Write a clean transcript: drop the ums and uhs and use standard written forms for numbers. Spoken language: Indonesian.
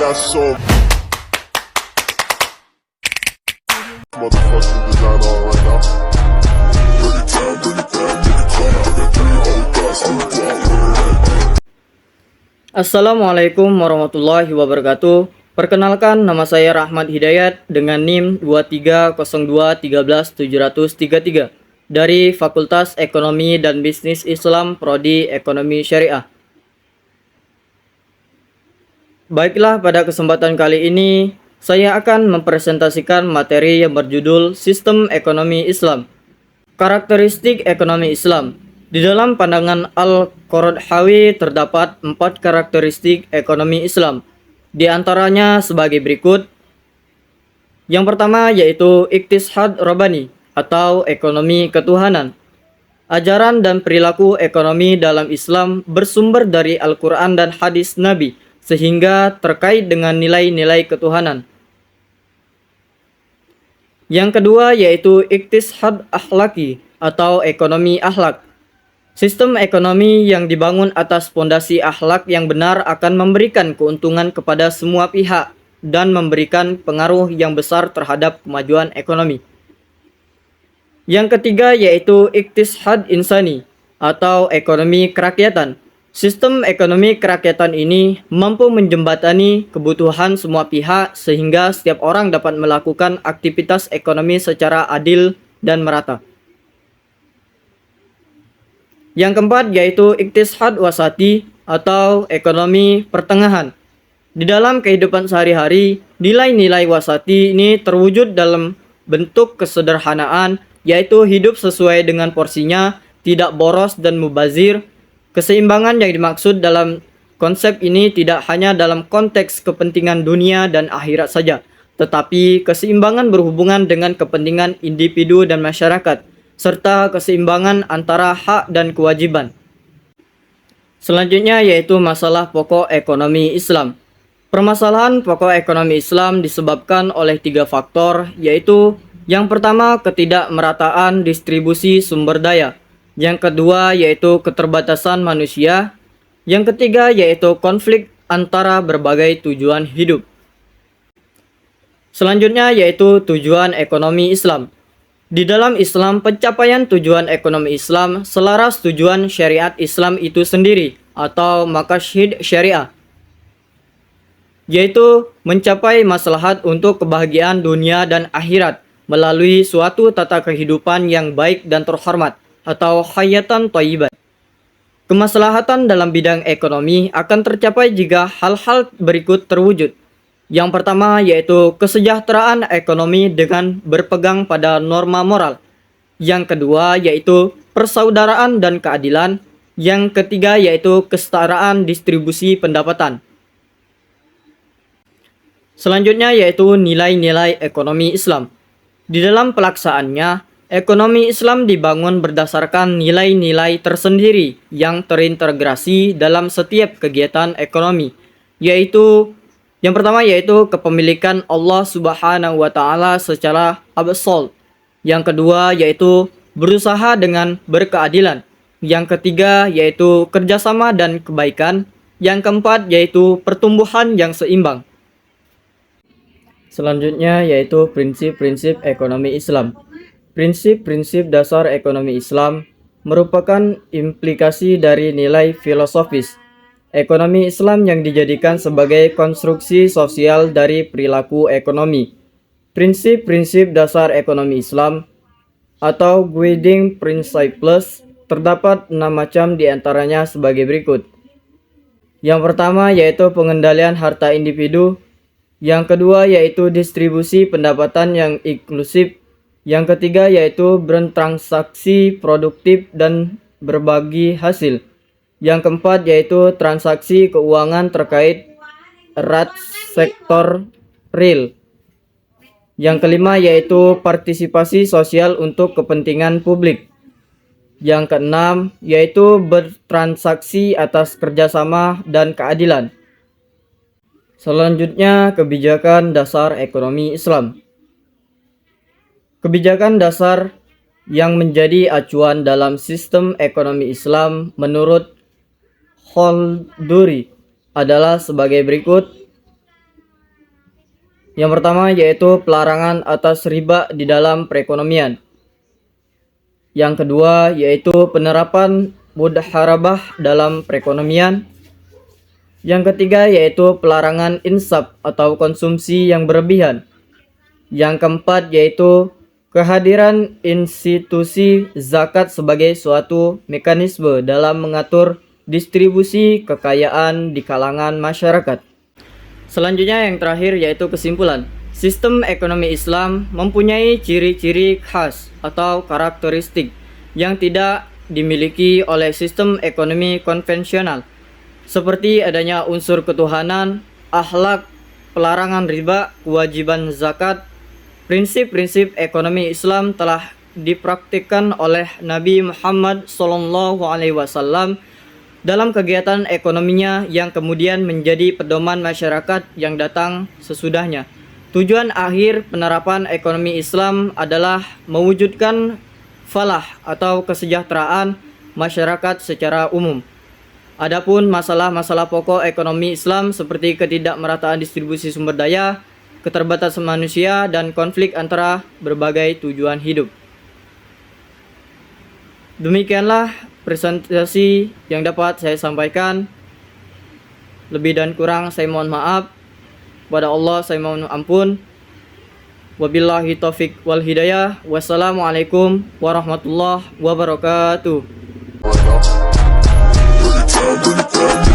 got so motherfucking design on right now. Bring it down, bring it down, bring it down. I got 3 whole thoughts on the block. Assalamualaikum warahmatullahi wabarakatuh. Perkenalkan, nama saya Rahmat Hidayat dengan NIM 2302131733 dari Fakultas Ekonomi dan Bisnis Islam Prodi Ekonomi Syariah. Baiklah, pada kesempatan kali ini saya akan mempresentasikan materi yang berjudul Sistem Ekonomi Islam. Karakteristik ekonomi Islam. Di dalam pandangan Al-Qaradawi terdapat 4 karakteristik ekonomi Islam. Di antaranya sebagai berikut. Yang pertama yaitu iktishad Rabbani atau ekonomi ketuhanan. Ajaran dan perilaku ekonomi dalam Islam bersumber dari Al-Quran dan hadis Nabi, sehingga terkait dengan nilai-nilai ketuhanan. Yang kedua yaitu iktishad akhlaki atau ekonomi akhlak. Sistem ekonomi yang dibangun atas fondasi akhlak yang benar akan memberikan keuntungan kepada semua pihak dan memberikan pengaruh yang besar terhadap kemajuan ekonomi. Yang ketiga yaitu iktishad insani atau ekonomi kerakyatan. Sistem ekonomi kerakyatan ini mampu menjembatani kebutuhan semua pihak sehingga setiap orang dapat melakukan aktivitas ekonomi secara adil dan merata. Yang keempat yaitu iktishad wasati atau ekonomi pertengahan. Di dalam kehidupan sehari-hari, nilai-nilai wasati ini terwujud dalam bentuk kesederhanaan, yaitu hidup sesuai dengan porsinya, tidak boros dan mubazir. Keseimbangan yang dimaksud dalam konsep ini tidak hanya dalam konteks kepentingan dunia dan akhirat saja, tetapi keseimbangan berhubungan dengan kepentingan individu dan masyarakat, serta keseimbangan antara hak dan kewajiban. Selanjutnya yaitu masalah pokok ekonomi Islam. Permasalahan pokok ekonomi Islam disebabkan oleh 3 faktor, yaitu yang pertama ketidakmerataan distribusi sumber daya. Yang kedua yaitu keterbatasan manusia. Yang ketiga yaitu konflik antara berbagai tujuan hidup. Selanjutnya yaitu tujuan ekonomi Islam. Di dalam Islam, pencapaian tujuan ekonomi Islam selaras tujuan syariat Islam itu sendiri atau maqasid syariah, yaitu mencapai maslahat untuk kebahagiaan dunia dan akhirat melalui suatu tata kehidupan yang baik dan terhormat atau hayatan thayyibah. Kemaslahatan dalam bidang ekonomi akan tercapai jika hal-hal berikut terwujud. Yang pertama yaitu kesejahteraan ekonomi dengan berpegang pada norma moral. Yang kedua yaitu persaudaraan dan keadilan. Yang ketiga yaitu kesetaraan distribusi pendapatan. Selanjutnya yaitu nilai-nilai ekonomi Islam. Di dalam pelaksanaannya, ekonomi Islam dibangun berdasarkan nilai-nilai tersendiri yang terintegrasi dalam setiap kegiatan ekonomi, yaitu yang pertama yaitu kepemilikan Allah Subhanahu wa taala secara absolut. Yang kedua yaitu berusaha dengan berkeadilan. Yang ketiga yaitu kerjasama dan kebaikan. Yang keempat yaitu pertumbuhan yang seimbang. Selanjutnya yaitu prinsip-prinsip ekonomi Islam. Prinsip-prinsip dasar ekonomi Islam merupakan implikasi dari nilai filosofis ekonomi Islam yang dijadikan sebagai konstruksi sosial dari perilaku ekonomi. Prinsip-prinsip dasar ekonomi Islam atau guiding principles terdapat 6 macam diantaranya sebagai berikut. Yang pertama yaitu pengendalian harta individu. Yang kedua yaitu distribusi pendapatan yang inklusif. Yang ketiga yaitu bertransaksi produktif dan berbagi hasil. Yang keempat yaitu transaksi keuangan terkait erat sektor real. Yang kelima yaitu partisipasi sosial untuk kepentingan publik. Yang keenam yaitu bertransaksi atas kerjasama dan keadilan. Selanjutnya kebijakan dasar ekonomi Islam. Kebijakan dasar yang menjadi acuan dalam sistem ekonomi Islam menurut Khalduri adalah sebagai berikut. Yang pertama yaitu pelarangan atas riba di dalam perekonomian. Yang kedua yaitu penerapan mudharabah dalam perekonomian. Yang ketiga yaitu pelarangan insaf atau konsumsi yang berlebihan. Yang keempat yaitu kehadiran institusi zakat sebagai suatu mekanisme dalam mengatur distribusi kekayaan di kalangan masyarakat. Selanjutnya yang terakhir yaitu kesimpulan. Sistem ekonomi Islam mempunyai ciri-ciri khas atau karakteristik yang tidak dimiliki oleh sistem ekonomi konvensional, seperti adanya unsur ketuhanan, akhlak, pelarangan riba, kewajiban zakat. Prinsip-prinsip ekonomi Islam telah dipraktikkan oleh Nabi Muhammad SAW dalam kegiatan ekonominya yang kemudian menjadi pedoman masyarakat yang datang sesudahnya. Tujuan akhir penerapan ekonomi Islam adalah mewujudkan falah atau kesejahteraan masyarakat secara umum. Adapun masalah-masalah pokok ekonomi Islam seperti ketidakmerataan distribusi sumber daya, keterbatasan manusia, dan konflik antara berbagai tujuan hidup. Demikianlah presentasi yang dapat saya sampaikan. Lebih dan kurang saya mohon maaf. Kepada Allah saya mohon ampun. Wabillahi taufik wal hidayah. Wassalamualaikum warahmatullahi wabarakatuh. Bring it down, bring it down.